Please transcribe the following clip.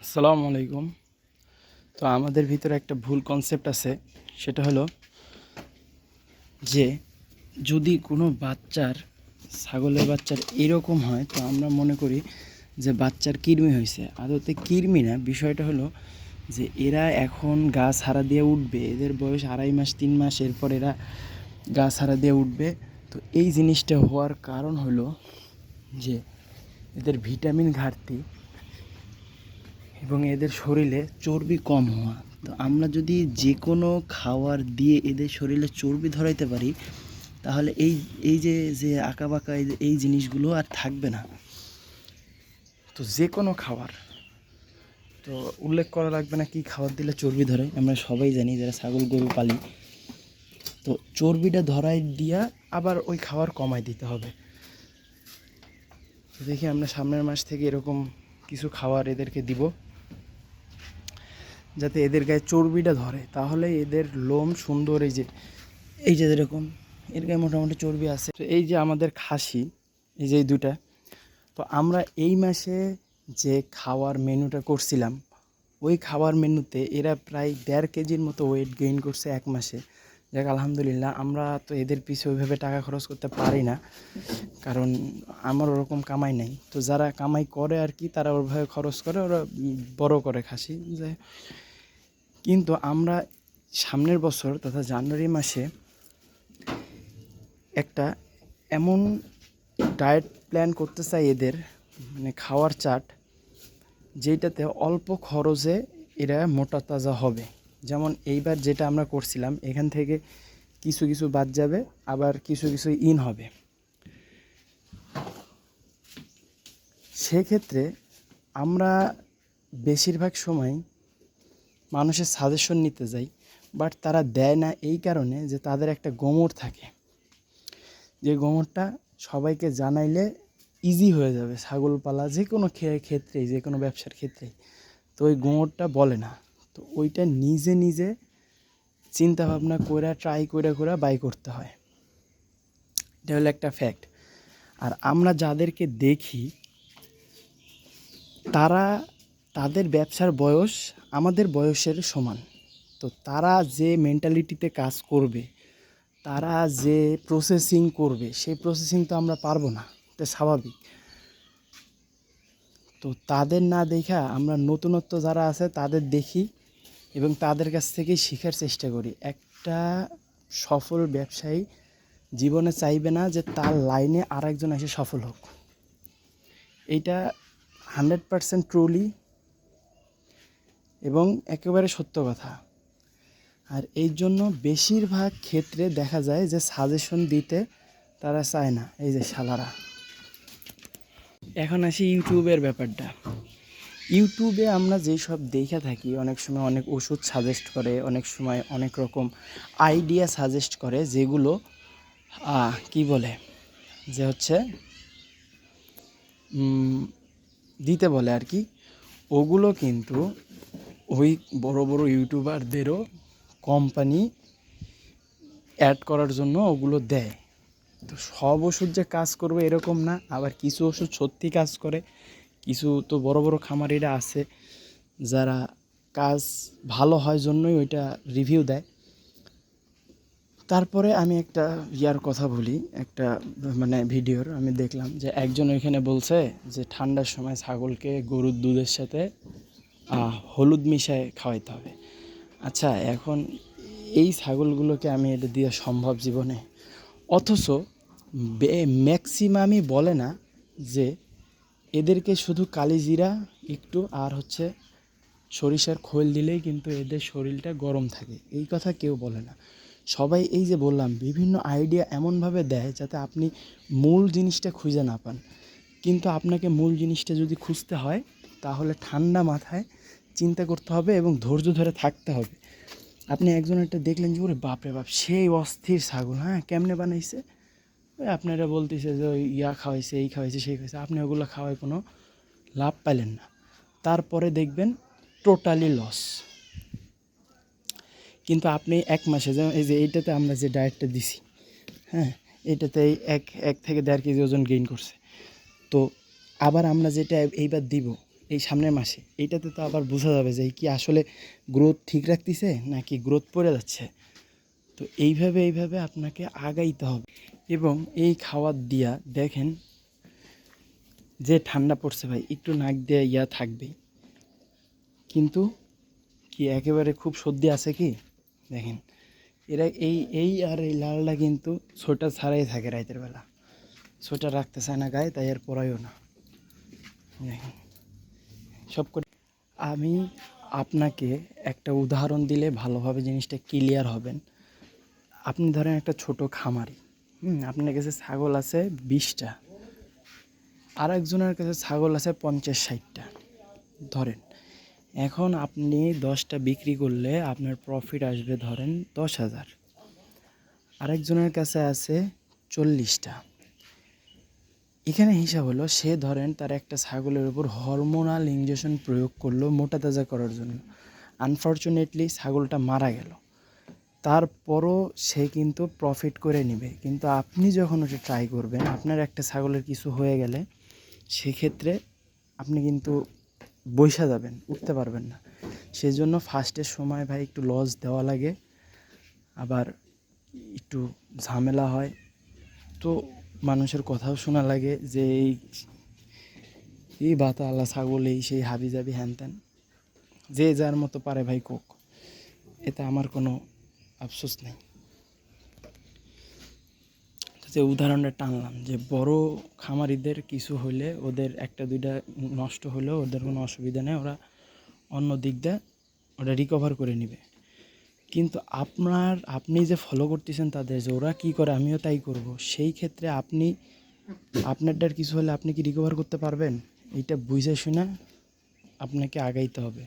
আসসালামু আলাইকুম। তো আমাদের ভিতরে একটা ভুল কনসেপ্ট আছে, সেটা হলো যে যদি কোনো ছাগলের বাচ্চার এরকম হয়, তো আমরা মনে করি যে বাচ্চার কৃমি হয়েছে। আদতে কৃমি না, বিষয়টা হলো যে এরা এখন গাছ হারা দিয়ে উঠবে, এদের বয়স 2.5 মাস 3 মাস, এরপর এরা গাছ হারা দিয়ে উঠবে। তো এই জিনিসটা হওয়ার কারণ হলো যে এদের ভিটামিন ঘাটতি এবং এদের শরীরে চর্বি কম হওয়া। তো আমরা যদি যে কোনো খাবার দিয়ে এদের শরীরে চর্বি ধরাইতে পারি, তাহলে এই এই যে যে আঁকাবাঁকা এই জিনিসগুলো আর থাকবে না। তো যে কোনো খাবার, তো উল্লেখ করা লাগবে না কী খাবার দিলে চর্বি ধরে, আমরা সবাই জানি যারা ছাগল গরু পালি। তো চর্বিটা ধরাই দিয়া আবার ওই খাবার কমাই দিতে হবে। তো দেখি আমরা সামনের মাস থেকে এরকম কিছু খাবার এদেরকে দিব, যাতে এদের গায়ে চর্বিটা ধরে, তাহলে এদের লোম সুন্দর। এই যে যেরকম এর গায়ে মোটামুটি চর্বি আছে। তো এই যে আমাদের খাসি, এই যে এই দুটা, তো আমরা এই মাসে যে খাওয়ার মেনুটা করছিলাম, ওই খাওয়ার মেনুতে এরা প্রায় 1.5 কেজির মতো ওয়েট গেইন করছে 1 মাসে। যাক আলহামদুলিল্লাহ। আমরা তো এদের পিছনে ওইভাবে টাকা খরচ করতে পারি না, কারণ আমার ওরকম কামাই নাই। তো যারা কামাই করে আর কি, তারা ওইভাবে খরচ করে, ওরা বড় করে খাসি যায়। কিন্তু আমরা সামনের বছর তথা জানুয়ারি মাসে একটা এমন ডায়েট প্ল্যান করতে চাই এদের, মানে খাওয়ার চার্ট, যেটাতে অল্প খরচে এরা মোটা তাজা হবে। যেমন এইবার যেটা আমরা করছিলাম, এখান থেকে কিছু কিছু বাদ যাবে, আবার কিছু কিছু ইন হবে। সেক্ষেত্রে আমরা বেশিরভাগ সময় মানুষের সাজেশন নিতে যাই, বাট তারা দেয় না এই কারণে যে তাদের একটা গোমর থাকে, যে গোমরটা সবাইকে জানাইলে ইজি হয়ে যাবে ছাগল পালা যে কোনো ক্ষেত্রেই, যে কোনো ব্যবসার ক্ষেত্রেই। তো ওই গোমরটা বলে না। তো ওইটা নিজে নিজে চিন্তা ভাবনা করে ট্রাই করে বাই করতে হয়। এটা হলো একটা ফ্যাক্ট। আর আমরা যাদেরকে দেখি, তাদের ব্যবসার বয়স আমাদের বয়সের সমান। তো তারা যে মেন্টালিটিতে কাজ করবে, তারা যে প্রসেসিং করবে, সেই প্রসেসিং তো আমরা পারবো না, এটা স্বাভাবিক। তো তাদের না দেখা আমরা নতুনত্ব যারা আছে তাদের দেখি এবং তাদের কাছ থেকেই শেখার চেষ্টা করি। একটা সফল ব্যবসায়ী জীবনে চাইবে না যে তার লাইনে আরেকজন এসে সফল হোক। এইটা 100% ট্রুলি এবং একেবারে সত্য কথা। আর এই জন্য বেশিরভাগ ক্ষেত্রে দেখা যায় যে সাজেশন দিতে তারা চায় না, এই যে শালারা। এখন আসি ইউটিউবের ব্যাপারটা। ইউটিউবে আমরা যেই সব দেখে থাকি, অনেক সময় অনেক ওষুধ সাজেস্ট করে, অনেক সময় অনেক রকম আইডিয়া সাজেস্ট করে, যেগুলো কি বলে যে হচ্ছে দিতে বলে আর কি। ওগুলো কিন্তু ওই বড় বড় ইউটিউবারদেরও কোম্পানি অ্যাড করার জন্য ওগুলো দেয়। তো সব ওষুধ যে কাজ করবে এরকম না, আবার কিছু ওষুধ সত্যি কাজ করে। কিছু তো বড় বড় খামারিরা আছে যারা কাজ ভালো হয় জন্যই ওইটা রিভিউ দেয়। তারপরে আমি একটা কথা বলি, একটা মানে ভিডিওর আমি দেখলাম যে একজন ওইখানে বলছে যে ঠান্ডার সময় ছাগলকে গরুর দুধের সাথে হলুদ মিশায় খাওয়াইতে হবে। আচ্ছা, এখন এই ছাগলগুলোকে আমি এটা দিয়ে সম্ভব জীবনে? অথচ ম্যাক্সিমামই বলে না যে এদেরকে শুধু কালিজিরা একটু আর হচ্ছে সরিষার খোল দিলেই কিন্তু এদের শরীরটা গরম থাকে। এই কথা কেউ বলে না। সবাই এই যে বললাম বিভিন্ন আইডিয়া এমনভাবে দেয় যাতে আপনি মূল জিনিসটা খুঁজে না পান। কিন্তু আপনাকে মূল জিনিসটা যদি খুঁজতে হয়, তাহলে ঠান্ডা মাথায় চিন্তা করতে হবে এবং ধৈর্য ধরে থাকতে হবে। আপনি একজন একটা দেখলেন যে ওরে বাপরে বাপ, সেই অস্থির ছাগল, হ্যাঁ কেমনে বানাইছে, ওই আপনারা বলতেছে যে ওই খাওয়াইছে, এই খাওয়াইছে, সেই খাওয়াইছে, আপনি ওগুলো খাওয়ায় কোনো লাভ পাইলেন না। তারপরে দেখবেন টোটালি লস। কিন্তু আপনি 1 মাসে, যেমন এই যে এইটাতে আমরা যে ডায়েটটা দিছি, হ্যাঁ, এটাতে এক থেকে 1.5 কেজি ওজন গেইন করছে। তো আবার আমরা যেটা এইবার দিব, এই সামনের মাসে, এইটাতে তো আবার বোঝা যাবে যে কি আসলে গ্রোথ ঠিক রাখতেছে নাকি গ্রোথ পড়ে যাচ্ছে। তো এইভাবে আপনাকে আগাইতে হবে। এবং এই খাওয়ার দিয়া দেখেন যে ঠান্ডা পড়ছে ভাই, একটু নাক দিয়ে ইয়া থাকবেই, কিন্তু কি একেবারে খুব সর্দি আছে কি দেখেন, এরা এই আর এই লালটা কিন্তু সোয়েটার ছাড়াই থাকে রাতের বেলা, সোয়েটার রাখতে চায় না গায়ে, তাই আর পরাইও না। দেখেন সব করে আমি আপনাকে একটা উদাহরণ দিলে ভালোভাবে জিনিসটা ক্লিয়ার হবেন। আপনি ধরেন একটা ছোট খামারি, আপনার কাছে ছাগল আছে 20টা, আর একজনের কাছে ছাগল আছে 50-60টা ধরেন। এখন আপনি 10টা বিক্রি করলে আপনার প্রফিট আসবে ধরেন 10,000। আরেকজনের কাছে আছে 40টা। এখানে হিসাব হলো সে ধরেন তার একটা ছাগলের উপর হরমোনাল ইনজেকশন প্রয়োগ করলো মোটা তাজা করার জন্য, আনফর্চুনেটলি ছাগলটা মারা গেল, তারপরও সে কিন্তু প্রফিট করে নেবে। কিন্তু আপনি যখন ওটা ট্রাই করবেন, আপনার একটা ছাগলের কিছু হয়ে গেলে সেক্ষেত্রে আপনি কিন্তু বইসা যাবেন, উঠতে পারবেন না। সেজন্য ফার্স্টের সময় ভাই একটু লস দেওয়া লাগে, আবার একটু ঝামেলা হয়, তো মানুষের কথাও শোনা লাগে যে এই বাতা আল্লাহ ছাগল এই সেই হাবি জাবি হ্যান ত্যান, যে যার মতো পারে ভাই কোক, এতে আমার কোনো আফসোস নেই। যে উদাহরণটা টানলাম যে বড় খামারিদের কিছু হলে, ওদের একটা দুইটা নষ্ট হলেও ওদের কোনো অসুবিধা নেই, ওরা অন্য দিক দিয়ে ওটা রিকভার করে নেবে। কিন্তু আপনি যে ফলো করতেছেন তাদের, যে ওরা কী করে আমিও তাই করব, সেই ক্ষেত্রে আপনারটার কিছু হলে আপনি কি রিকভার করতে পারবেন? এইটা বুঝে শুনে আপনাকে আগাইতে হবে।